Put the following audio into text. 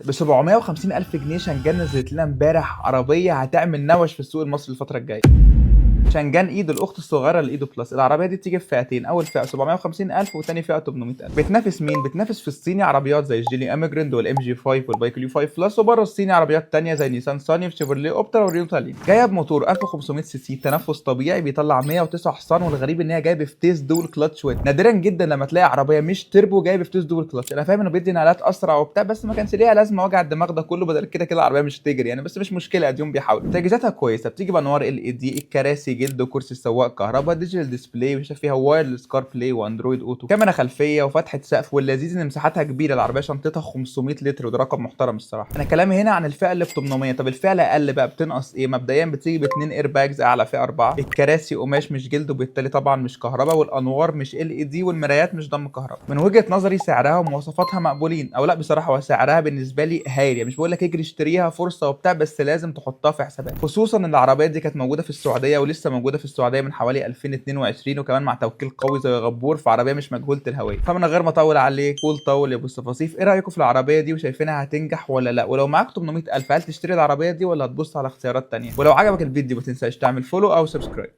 ب 750 الف جنيه شنجان نزلت لنا امبارح عربيه هتعمل نوش في السوق المصري الفتره الجايه. شنجان ايد الاخت الصغيره لايدو بلس. العربيه دي بتيجي في فئتين، اول فئه 750,000 وتاني فئه 800,000. بتنافس مين؟ بتنافس في الصيني عربيات زي الجيلي اميجرند والام جي 5 والبايكليو 5 بلس، وبره الصيني عربيات تانية زي نيسان صاني وشيفروليه اوبترا وريو تالين. جايه بموتور 1500 سي سي تنفس طبيعي بيطلع 109 حصان، والغريب ان هي جايه بفتيس دول كلاتش ويت. نادرا جدا لما تلاقي عربيه مش تربو جايه بفتيس دول كلاتش. انا فاهم انه بيدي نقلات اسرع وبتاع، بس ما كانش ليها لازمه وجع الدماغ ده كله، بدل كده كده العربيه مش تجري يعني، بس مش مشكله اديهم بيحاولوا. تجهيزاتها كويسه، بتيجي بانوار ال اي دي، الكراسي جلد وكرسي السواق كهرباء، ديجيتال ديسبلاي وشاشه فيها وايرلس كار بلاي واندرويد اوتو، كاميرا خلفيه وفتحه سقف، واللذيذ ان مساحتها كبيره. العربيه شنطتها 500 لتر وده رقم محترم الصراحه. انا كلامي هنا عن الفئه اللي ب 800. طب الفئه الاقل بقى بتنقص ايه؟ مبدئيا بتيجي باتنين اير باجز اعلى فئه 4، الكراسي قماش مش جلد وبالتالي طبعا مش كهرباء، والانوار مش ال اي دي، والمرايات مش دم كهرباء. من وجهه نظري سعرها ومواصفاتها مقبولين، او لا بصراحه هو سعرها بالنسبه لي هايل يعني. مش بقول لك اجري اشتريها فرصه وبتاع، بس لازم تحطها في حسابات، خصوصا ان العربيه دي كانت موجوده في السعوديه ولسه موجوده في السعوديه من حوالي 2022، وكمان مع توكيل قوي زي غبور في عربيه مش مجهوله الهويه. فمن غير ما اطول عليك، قول طول يا ابو الصفاصيف، ايه رايكم في العربيه دي وشايفينها هتنجح ولا لا؟ ولو معاك 800,000 هل تشتري العربيه دي ولا هتبص على اختيارات تانية؟ ولو عجبك الفيديو ما تنساش تعمل فولو او سبسكرايب.